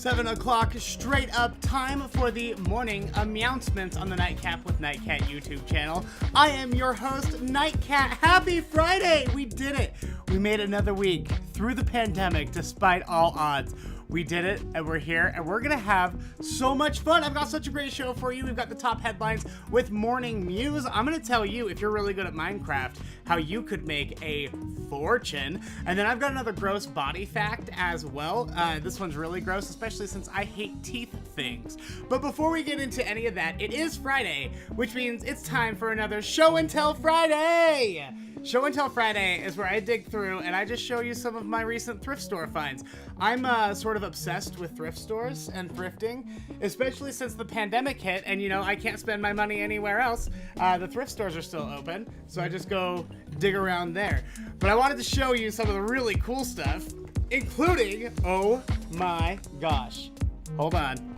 7 o'clock straight up, time for the morning aMEOWncements on the Nightcat with Nightcat YouTube channel. I am your host, Nightcat. Happy Friday! We did it. We made another week through the pandemic despite all odds. We did it, and we're here, and we're gonna have so much fun. I've got such a great show for you. We've got the top headlines with Morning Mews. I'm gonna tell you, if you're really good at Minecraft, how you could make a fortune. And then I've got another gross body fact as well. This one's really gross, especially since I hate teeth things. But before we get into any of that, it is Friday, which means it's time for another Show and Tell Friday. Show and Tell Friday is where I dig through and I just show you some of my recent thrift store finds. I'm sort of obsessed with thrift stores and thrifting, especially since the pandemic hit and, you know, I can't spend my money anywhere else. The thrift stores are still open, so I just go dig around there. But I wanted to show you some of the really cool stuff, including, oh my gosh, hold on.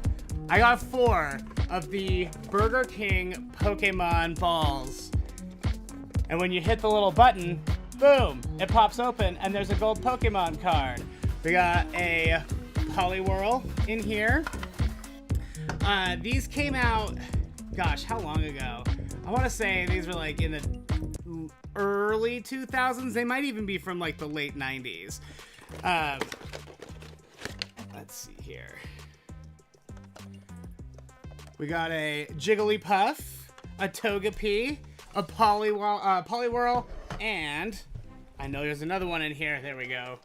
I got 4 of the Burger King Pokemon balls. And when you hit the little button, boom, it pops open and there's a gold Pokemon card. We got a Poliwhirl in here. These came out, gosh, how long ago? I want to say these were like in the early 2000s. They might even be from like the late 90s. Let's see here. We got a Jigglypuff, a Togepi, a Poliwhirl, and I know there's another one in here. There we go.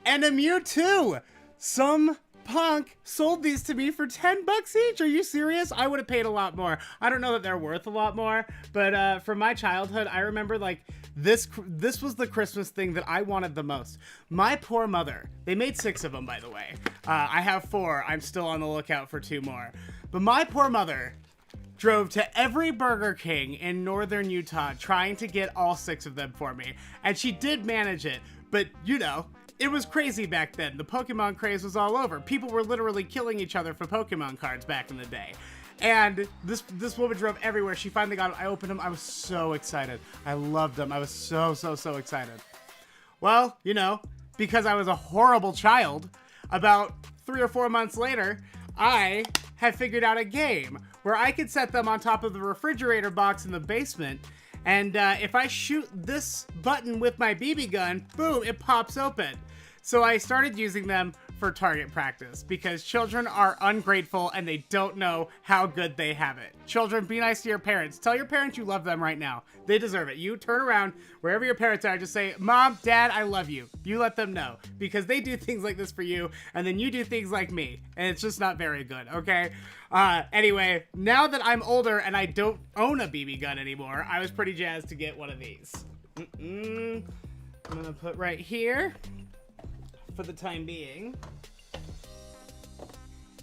And a Mewtwo. Some punk sold these to me for 10 bucks each. Are you serious? I would have paid a lot more. I don't know that they're worth a lot more, but from my childhood, I remember like this was the Christmas thing that I wanted the most. My poor mother. They made 6 of them, by the way. I have 4. I'm still on the lookout for 2 more. But my poor mother drove to every Burger King in northern Utah trying to get all 6 of them for me. And she did manage it, but you know, it was crazy back then. The Pokemon craze was all over. People were literally killing each other for Pokemon cards back in the day. And this woman drove everywhere. She finally got them. I opened them. I was so excited. I loved them. I was so excited. Well, you know, because I was a horrible child, about 3 or 4 months later, I had figured out a game where I could set them on top of the refrigerator box in the basement, and if I shoot this button with my BB gun, boom, it pops open. So I started using them for target practice because children are ungrateful and they don't know how good they have it. Children, be nice to your parents. Tell your parents you love them right now. They deserve it. You turn around wherever your parents are, just say, Mom, Dad, I love you. You let them know because they do things like this for you and then you do things like me and it's just not very good, okay? Anyway, now that I'm older and I don't own a BB gun anymore, I was pretty jazzed to get one of these. I'm gonna put right here for the time being.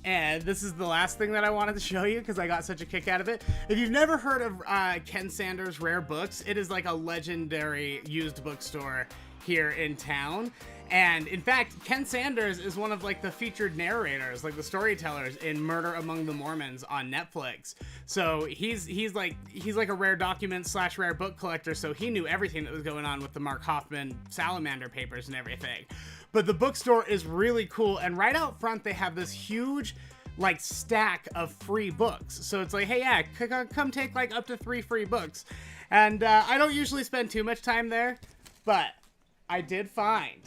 And this is the last thing that I wanted to show you because I got such a kick out of it. If you've never heard of Ken Sanders Rare Books, it is like a legendary used bookstore here in town. And in fact, Ken Sanders is one of like the featured narrators, like the storytellers in Murder Among the Mormons on Netflix. So he's like a rare document / rare book collector. So he knew everything that was going on with the Mark Hoffman Salamander papers and everything. But the bookstore is really cool. And right out front, they have this huge like stack of free books. So it's like, hey, yeah, come take like up to 3 free books. And I don't usually spend too much time there, but I did find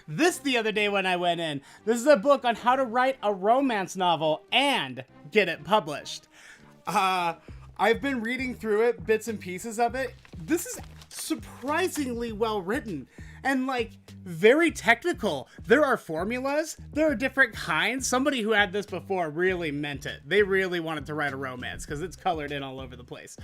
this the other day when I went in. This is a book on how to write a romance novel and get it published. I've been reading through it, bits and pieces of it. This is surprisingly well written and like very technical. There are formulas, there are different kinds. Somebody who had this before really meant it. They really wanted to write a romance because it's colored in all over the place.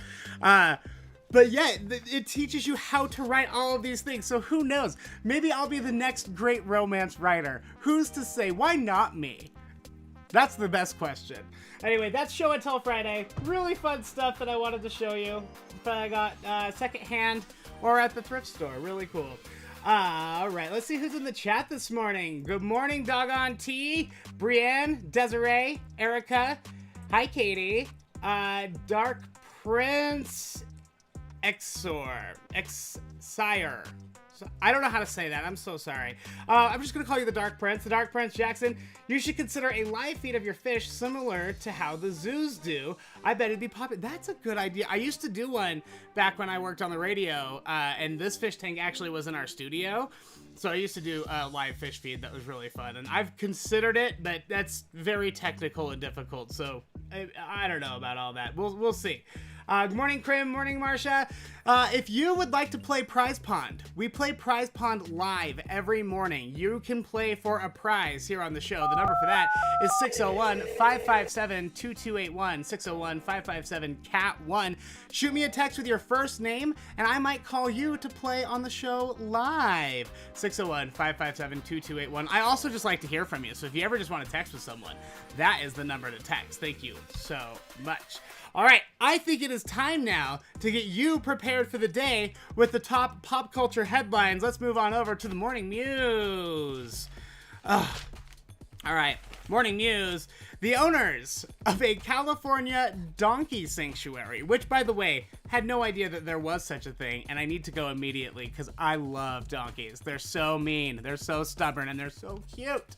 But yeah, it teaches you how to write all of these things. So who knows? Maybe I'll be the next great romance writer. Who's to say? Why not me? That's the best question. Anyway, that's Show and Tell Friday. Really fun stuff that I wanted to show you. But I got secondhand or at the thrift store. Really cool. All right, let's see who's in the chat this morning. Good morning, Doggone T, Brienne, Desiree, Erica. Hi, Katie. Dark Prince, Exor, Exire. I don't know how to say that. I'm so sorry. I'm just going to call you the Dark Prince. The Dark Prince Jackson, you should consider a live feed of your fish similar to how the zoos do. I bet it'd be popular. That's a good idea. I used to do one back when I worked on the radio, and this fish tank actually was in our studio. So I used to do a live fish feed that was really fun, and I've considered it, but that's very technical and difficult, so I don't know about all that. We'll see. Good morning, Krim. Morning, Marsha. If you would like to play Prize Pond, we play Prize Pond live every morning. You can play for a prize here on the show. The number for that is 601-557-2281, 601-557-CAT1. Shoot me a text with your first name, and I might call you to play on the show live. 601-557-2281. I also just like to hear from you, so if you ever just want to text with someone, that is the number to text. Thank you so much. All right, I think it is time now to get you prepared for the day with the top pop culture headlines. Let's move on over to the Morning Mews. All right, Morning Mews. The owners of a California donkey sanctuary, which, by the way, had no idea that there was such a thing, and I need to go immediately because I love donkeys. They're so mean, they're so stubborn, and they're so cute.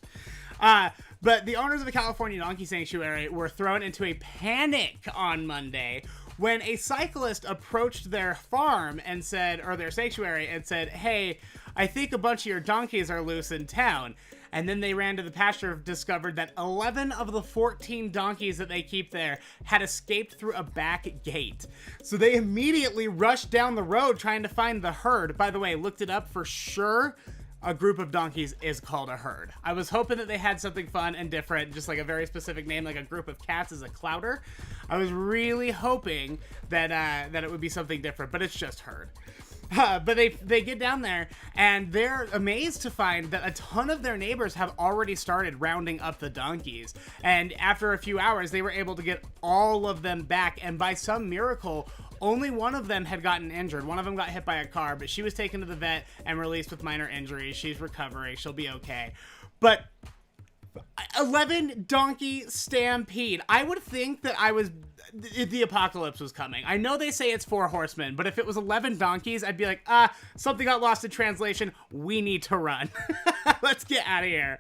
But the owners of the California Donkey Sanctuary were thrown into a panic on Monday when a cyclist approached their farm and said, or their sanctuary, and said, "Hey, I think a bunch of your donkeys are loose in town." And then they ran to the pasture and discovered that 11 of the 14 donkeys that they keep there had escaped through a back gate. So they immediately rushed down the road trying to find the herd. By the way, looked it up for sure. A group of donkeys is called a herd. I was hoping that they had something fun and different, just like a very specific name, like a group of cats is a clouder. I was really hoping that that it would be something different, but it's just herd. But they get down there, and they're amazed to find that a ton of their neighbors have already started rounding up the donkeys. And after a few hours, they were able to get all of them back, and by some miracle, only one of them had gotten injured. One of them got hit by a car, but she was taken to the vet and released with minor injuries. She's recovering. She'll be okay. But 11 donkey stampede. I would think that the apocalypse was coming. I know they say it's 4 horsemen, but if it was 11 donkeys, I'd be like, something got lost in translation. We need to run. Let's get out of here.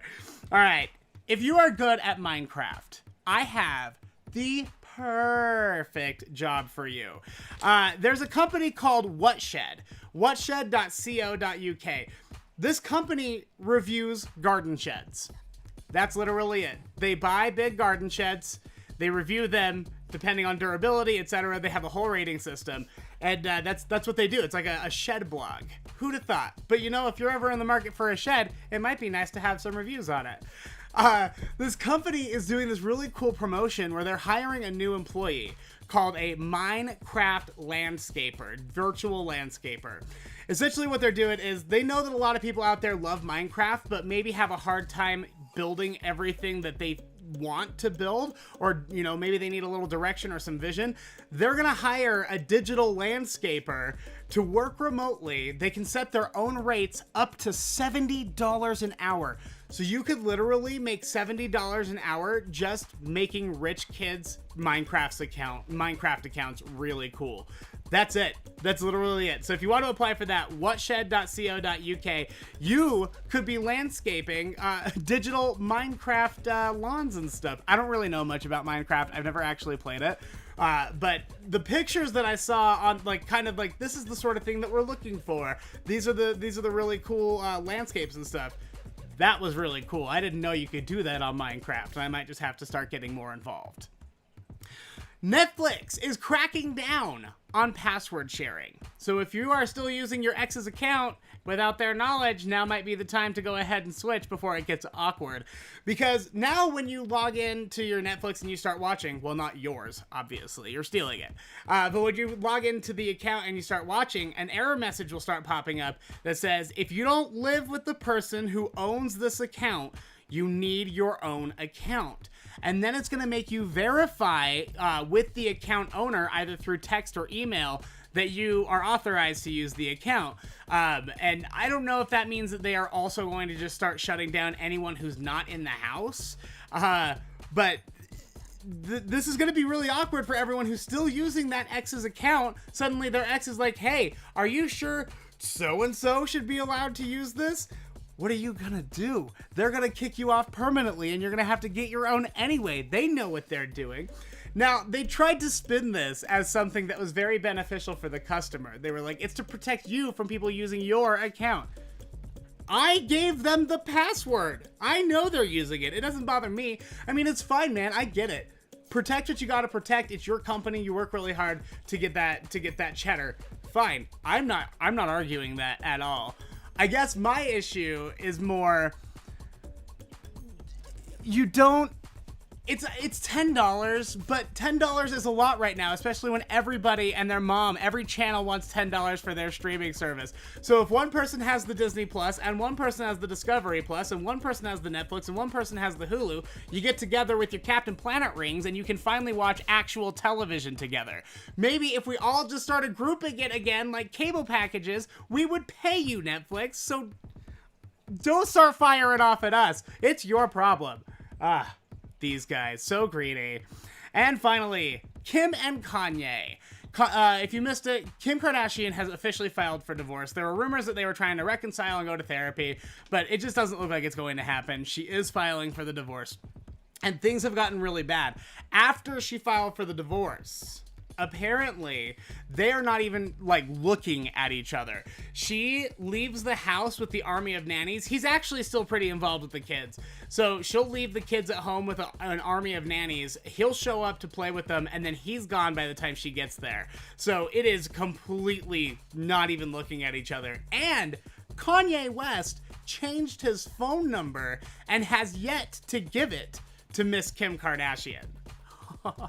All right. If you are good at Minecraft, I have the perfect job for you. There's a company called Whatshed, whatshed.co.uk. This company reviews garden sheds. That's literally it. They buy big garden sheds, they review them depending on durability, etc. They have a whole rating system, and that's what they do. It's like a shed blog. Who'd have thought? But you know, if you're ever in the market for a shed, it might be nice to have some reviews on it. This company is doing this really cool promotion where they're hiring a new employee called a Minecraft landscaper, virtual landscaper. Essentially what they're doing is they know that a lot of people out there love Minecraft, but maybe have a hard time building everything that they want to build, or you know, maybe they need a little direction or some vision. They're gonna hire a digital landscaper to work remotely. They can set their own rates up to $70 an hour. So you could literally make $70 an hour just making rich kids Minecraft accounts really cool. That's it. That's literally it. So if you want to apply for that, whatshed.co.uk, you could be landscaping digital Minecraft lawns and stuff. I don't really know much about Minecraft. I've never actually played it. But the pictures that I saw on this is the sort of thing that we're looking for. These are the really cool landscapes and stuff. That was really cool. I didn't know you could do that on Minecraft. I might just have to start getting more involved. Netflix is cracking down on password sharing. So if you are still using your ex's account without their knowledge, now might be the time to go ahead and switch before it gets awkward. Because now when you log in to your Netflix and you start watching, well, not yours, obviously, you're stealing it. But when you log into the account and you start watching, an error message will start popping up that says, if you don't live with the person who owns this account, you need your own account. And then it's going to make you verify with the account owner, either through text or email, that you are authorized to use the account. And I don't know if that means that they are also going to just start shutting down anyone who's not in the house. But this is going to be really awkward for everyone who's still using that ex's account. Suddenly their ex is like, hey, are you sure so-and-so should be allowed to use this. What are you gonna do? They're gonna kick you off permanently, and you're gonna have to get your own anyway. They know what they're doing. Now, they tried to spin this as something that was very beneficial for the customer. They were like, it's to protect you from people using your account. I gave them the password. I know they're using it. It doesn't bother me. I mean, it's fine, man. I get it. Protect what you gotta protect. It's your company. You work really hard to get that cheddar. Fine. I'm not arguing that at all. I guess my issue is more, you don't, it's $10, but $10 is a lot right now, especially when everybody and their mom, every channel wants $10 for their streaming service. So if one person has the Disney Plus, and one person has the Discovery Plus, and one person has the Netflix, and one person has the Hulu, you get together with your Captain Planet rings, and you can finally watch actual television together. Maybe if we all just started grouping it again, like cable packages, we would pay you, Netflix, so don't start firing off at us. It's your problem. These guys, so greedy. And finally, Kim and Kanye. If you missed it, Kim Kardashian has officially filed for divorce. There were rumors that they were trying to reconcile and go to therapy, but it just doesn't look like it's going to happen. She is filing for the divorce. And things have gotten really bad. After she filed for the divorce, apparently, they are not even, like, looking at each other. She leaves the house with the army of nannies. He's actually still pretty involved with the kids. So she'll leave the kids at home with an army of nannies. He'll show up to play with them, and then he's gone by the time she gets there. So it is completely not even looking at each other. And Kanye West changed his phone number and has yet to give it to Miss Kim Kardashian.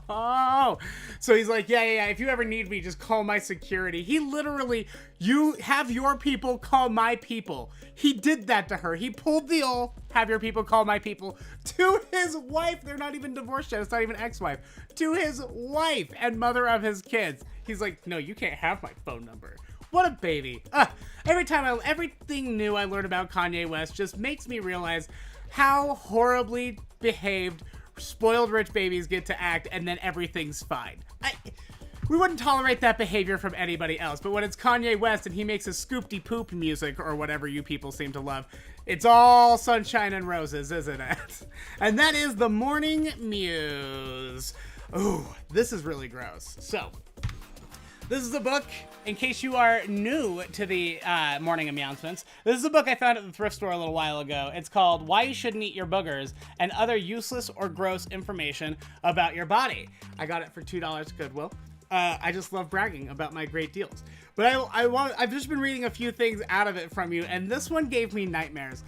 Oh, so he's like, yeah, if you ever need me, just call my security. He literally, you have your people call my people. He did that to her. He pulled the old, have your people call my people, to his wife. They're not even divorced yet. It's not even ex-wife. To his wife and mother of his kids. He's like, no, you can't have my phone number. What a baby. Everything new I learn about Kanye West just makes me realize how horribly behaved spoiled rich babies get to act, and then everything's fine. We wouldn't tolerate that behavior from anybody else, but when it's Kanye West and he makes his scoop-de-poop music, or whatever you people seem to love, it's all sunshine and roses, isn't it? And that is the Morning Mews. Ooh, this is really gross. So, this is a book, in case you are new to the Morning aMEOWncements. This is a book I found at the thrift store a little while ago. It's called Why You Shouldn't Eat Your Boogers and Other Useless or Gross Information About Your Body. I got it for $2 at Goodwill. I just love bragging about my great deals. But I've just been reading a few things out of it from you, and this one gave me nightmares.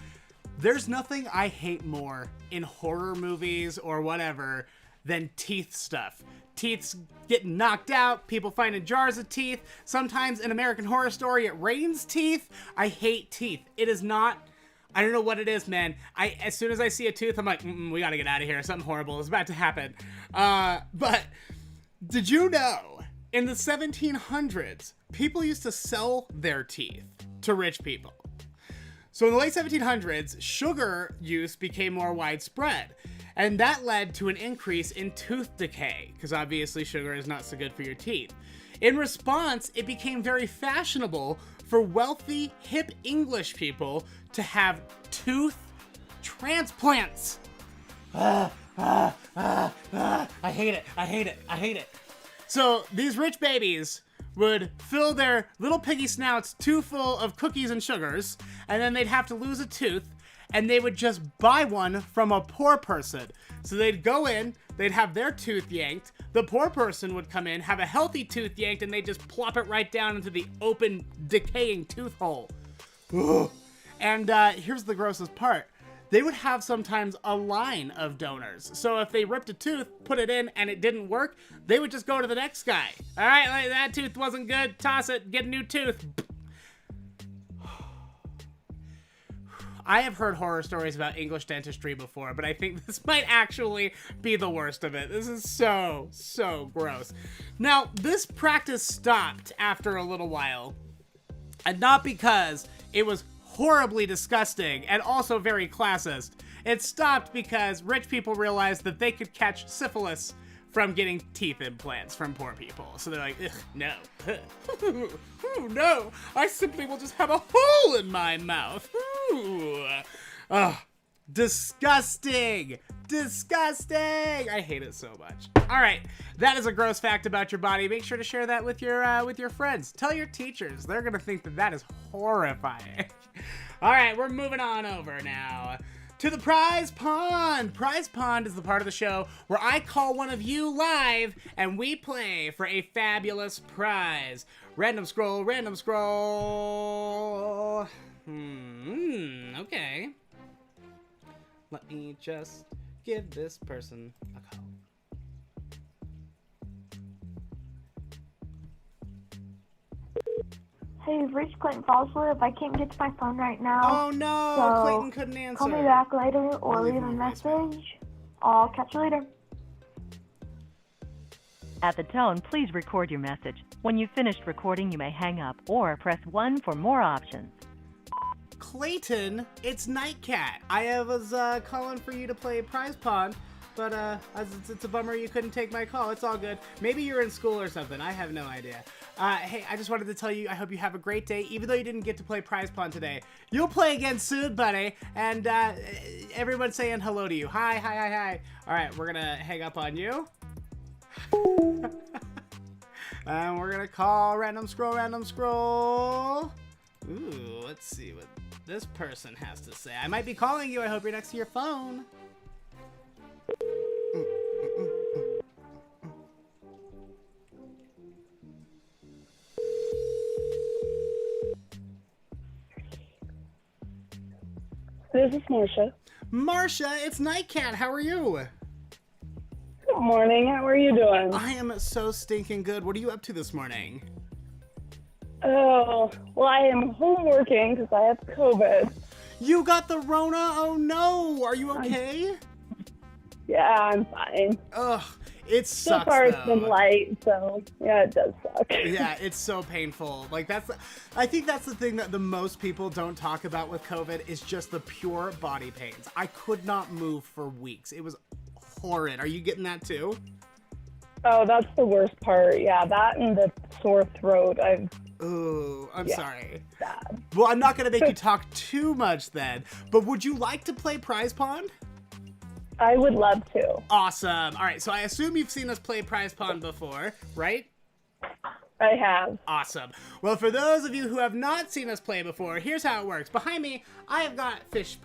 There's nothing I hate more in horror movies or whatever than teeth stuff. Teeth getting knocked out, people finding jars of teeth. Sometimes in American Horror Story, it rains teeth. I hate teeth. It is not, I don't know what it is, man. As soon as I see a tooth, I'm like, we gotta get out of here. Something horrible is about to happen. But did you know, in the 1700s, people used to sell their teeth to rich people. So in the late 1700s, sugar use became more widespread. And that led to an increase in tooth decay, because obviously sugar is not so good for your teeth. In response, it became very fashionable for wealthy, hip English people to have tooth transplants. I hate it. So these rich babies would fill their little piggy snouts too full of cookies and sugars, and then they'd have to lose a tooth, and they would just buy one from a poor person. So they'd go in, they'd have their tooth yanked, the poor person would come in, have a healthy tooth yanked, and they'd just plop it right down into the open, decaying tooth hole. Ugh. And here's the grossest part. They would have sometimes a line of donors. So if they ripped a tooth, put it in, and it didn't work, they would just go to the next guy. All right, like, that tooth wasn't good, toss it, get a new tooth. I have heard horror stories about English dentistry before, but I think this might actually be the worst of it. This is so gross. Now, this practice stopped after a little while, and not because it was horribly disgusting and also very classist. It stopped because rich people realized that they could catch syphilis from getting teeth implants from poor people. So they're like, ugh, no. Ooh, no, I simply will just have a hole in my mouth. Ooh. Ugh. Disgusting. Disgusting. I hate it so much. All right, that is a gross fact about your body. Make sure to share that with your friends. Tell your teachers. They're gonna think that is horrifying. All right, we're moving on over now to the prize pond. Prize pond is the part of the show where I call one of you live and we play for a fabulous prize. Random scroll, random scroll. Okay. Let me just give this person a call. Hey, you've reached Clayton Fosler. If I can't get to my phone right now, Oh no, so Clayton couldn't answer. call me back later or leave a message. I'll catch you later. At the tone, please record your message. When you've finished recording, you may hang up or press 1 for more options. Clayton, it's Nightcat. I was calling for you to play Prize Pond, but it's a bummer you couldn't take my call. It's all good. Maybe you're in school or something. I have no idea. Hey, I just wanted to tell you, I hope you have a great day. Even though you didn't get to play Prize Pond today, you'll play again soon, buddy. And everyone's saying hello to you. Hi, hi, hi, hi. All right, we're gonna hang up on you. And we're gonna call random scroll, random scroll. Ooh, let's see what this person has to say. I might be calling you. I hope you're next to your phone. This is Marcia. Marcia, it's Nightcat. How are you? Good morning. How are you doing? I am so stinking good. What are you up to this morning? Oh, well, I am home working because I have COVID. You got the Rona? Oh no. Are you okay? Yeah, I'm fine. Ugh, it sucks. So far, though. it's been light, so yeah, it does suck. Yeah, it's so painful. Like I think that's the thing that the most people don't talk about with COVID is just the pure body pains. I could not move for weeks. It was horrid. Are you getting that too? Oh, that's the worst part. Yeah, that and the sore throat. Ooh, I'm sorry. Bad. Well, I'm not going to make you talk too much then, but would you like to play Prize Pond? I would love to. Awesome. All right, so I assume you've seen us play Prize Pond before, right? I have. Awesome. Well, for those of you who have not seen us play before, here's how it works. Behind me, I have got fish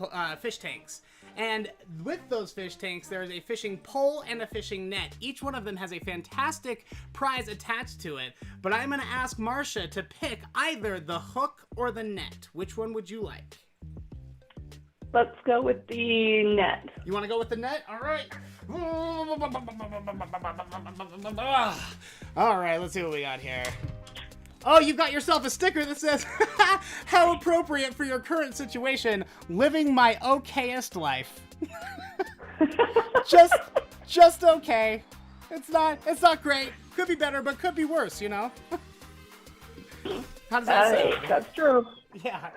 tanks. And with those fish tanks, there is a fishing pole and a fishing net. Each one of them has a fantastic prize attached to it. But I'm going to ask Marcia to pick either the hook or the net. Which one would you like? Let's go with the net. You want to go with the net? All right. All right, let's see what we got here. Oh, you've got yourself a sticker that says, how appropriate for your current situation, living my okayest life. just okay. It's not great. Could be better, but could be worse, you know? How does that sound? That's true. Yeah.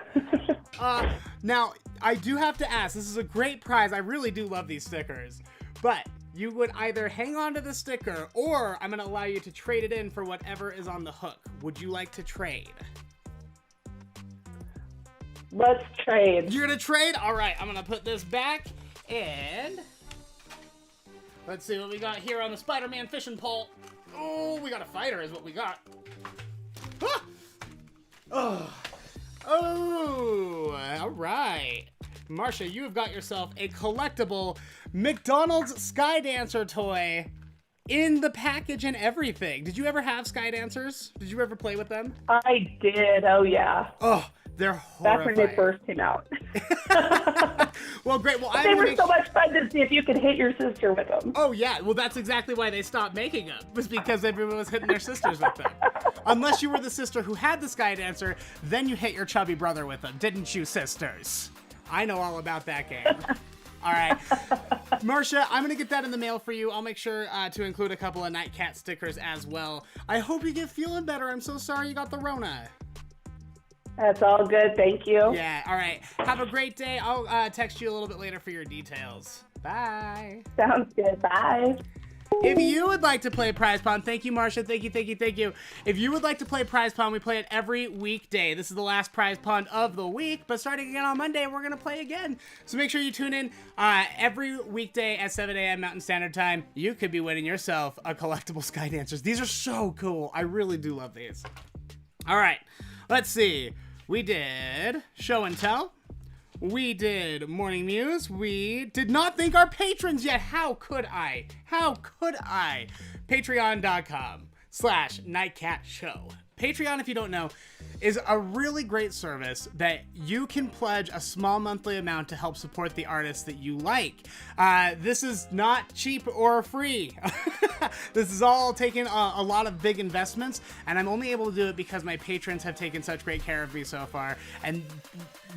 Now, I do have to ask, this is a great prize. I really do love these stickers. But you would either hang on to the sticker or I'm going to allow you to trade it in for whatever is on the hook. Would you like to trade? Let's trade. You're going to trade? All right, I'm going to put this back and let's see what we got here on the Spider-Man fishing pole. Oh, we got a fighter is what we got. Ah! Oh, all right. Marcia, you have got yourself a collectible McDonald's Sky Dancer toy in the package and everything. Did you ever have Sky Dancers? Did you ever play with them? I did. Oh, yeah. Oh, they're horrifying. Back when they first came out. Well, great. Well, they were so much fun to see if you could hit your sister with them. Oh, yeah. Well, that's exactly why they stopped making them. Was because everyone was hitting their sisters with them. Unless you were the sister who had the Sky Dancer, then you hit your chubby brother with them, didn't you, sisters? I know all about that game. All right. Marcia, I'm going to get that in the mail for you. I'll make sure to include a couple of Nightcat stickers as well. I hope you get feeling better. I'm so sorry you got the Rona. That's all good. Thank you. Yeah. All right. Have a great day. I'll text you a little bit later for your details. Bye. Sounds good. Bye. If you would like to play Prize Pond, thank you, Marcia. Thank you. If you would like to play Prize Pond, we play it every weekday. This is the last Prize Pond of the week, but starting again on Monday, we're going to play again. So make sure you tune in every weekday at 7 a.m. Mountain Standard Time. You could be winning yourself a collectible Sky Dancers. These are so cool. I really do love these. All right, let's see. We did Show and Tell. We did Morning Mews. We did not thank our patrons yet. How could I? Patreon.com/Nightcat Show. Patreon, if you don't know, is a really great service that you can pledge a small monthly amount to help support the artists that you like. This is not cheap or free. This is all taking a lot of big investments, and I'm only able to do it because my patrons have taken such great care of me so far. And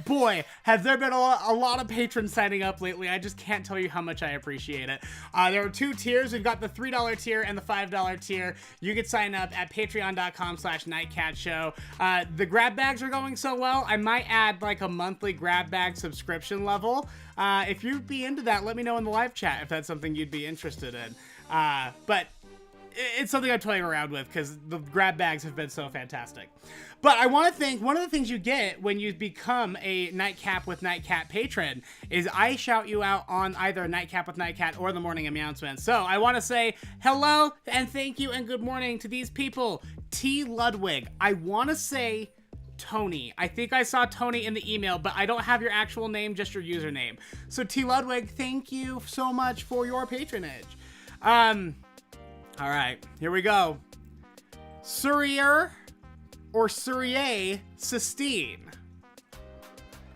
boy, have there been a lot of patrons signing up lately. I just can't tell you how much I appreciate it. There are 2 tiers. We've got the $3 tier and the $5 tier. You can sign up at patreon.com/Nightcat Show. The grab bags are going so well, I might add like a monthly grab bag subscription level. If you'd be into that, let me know in the live chat if that's something you'd be interested in. But it's something I'm toying around with because the grab bags have been so fantastic. But I want to thank, one of the things you get when you become a Nightcap with Nightcat patron is I shout you out on either Nightcap with Nightcat or the Morning Announcements. So I want to say hello and thank you and good morning to these people. T. Ludwig. I want to say Tony. I think I saw Tony in the email, but I don't have your actual name, just your username. So T. Ludwig, thank you so much for your patronage. All right, here we go. Surrier or Surrier Sistine.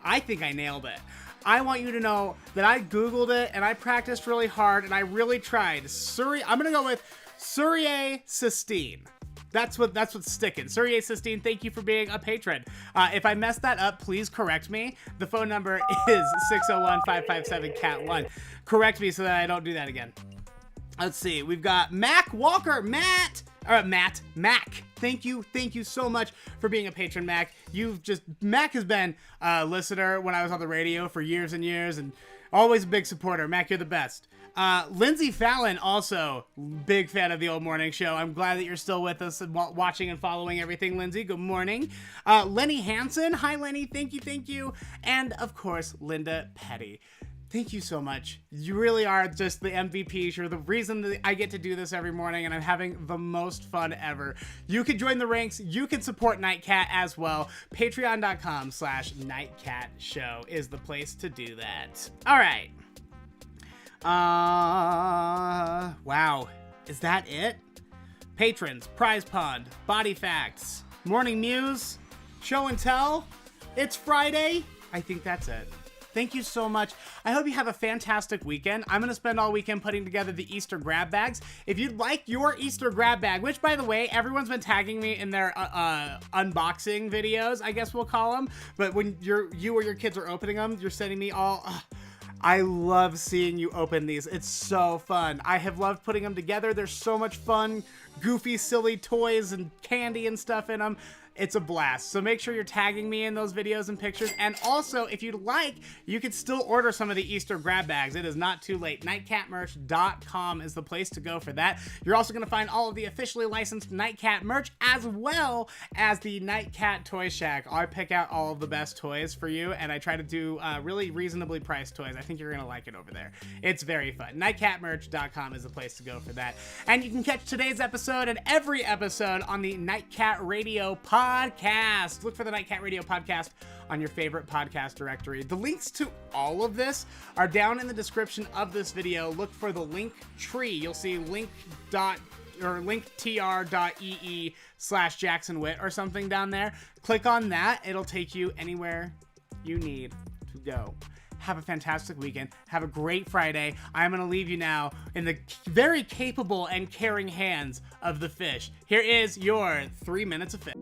I think I nailed it. I want you to know that I Googled it and I practiced really hard and I really tried. I'm gonna go with Surrier Sistine. That's what's sticking. Surrier Sistine, thank you for being a patron. If I messed that up, please correct me. The phone number is 601-557-CAT1. Correct me so that I don't do that again. Let's see. We've got Mac Walker. Mac. Thank you so much for being a patron, Mac. Mac has been a listener when I was on the radio for years and years, and always a big supporter. Mac, you're the best. Lindsay Fallon, also big fan of the Old Morning Show. I'm glad that you're still with us and watching and following everything, Lindsay. Good morning. Lenny Hansen. Hi, Lenny. Thank you. And, of course, Linda Petty. Thank you so much. You really are just the MVPs. You're the reason that I get to do this every morning, and I'm having the most fun ever. You can join the ranks. You can support Nightcat as well. Patreon.com/Nightcat Show is the place to do that. All right. Wow. Is that it? Patrons, Prize Pond, Body Facts, Morning Mews, Show and Tell. It's Friday. I think that's it. Thank you so much. I hope you have a fantastic weekend. I'm going to spend all weekend putting together the Easter grab bags. If you'd like your Easter grab bag, which, by the way, everyone's been tagging me in their unboxing videos, I guess we'll call them. But when you or your kids are opening them, you're sending me all... I love seeing you open these. It's so fun. I have loved putting them together. There's so much fun, goofy, silly toys and candy and stuff in them. It's a blast. So make sure you're tagging me in those videos and pictures. And also, if you'd like, you could still order some of the Easter grab bags. It is not too late. Nightcatmerch.com is the place to go for that. You're also going to find all of the officially licensed Nightcat merch as well as the Nightcat Toy Shack. I pick out all of the best toys for you, and I try to do really reasonably priced toys. I think you're going to like it over there. It's very fun. Nightcatmerch.com is the place to go for that. And you can catch today's episode and every episode on the Nightcat Radio podcast. Look for the Nightcat Radio podcast on your favorite podcast directory. The links to all of this are down in the description of this video. Look for the link tree. You'll see linktr.ee/Jackson Witt or something down there. Click on that. It'll take you anywhere you need to go. Have a fantastic weekend. Have a great Friday. I'm going to leave you now in the very capable and caring hands of the fish. Here is your 3 minutes of fish.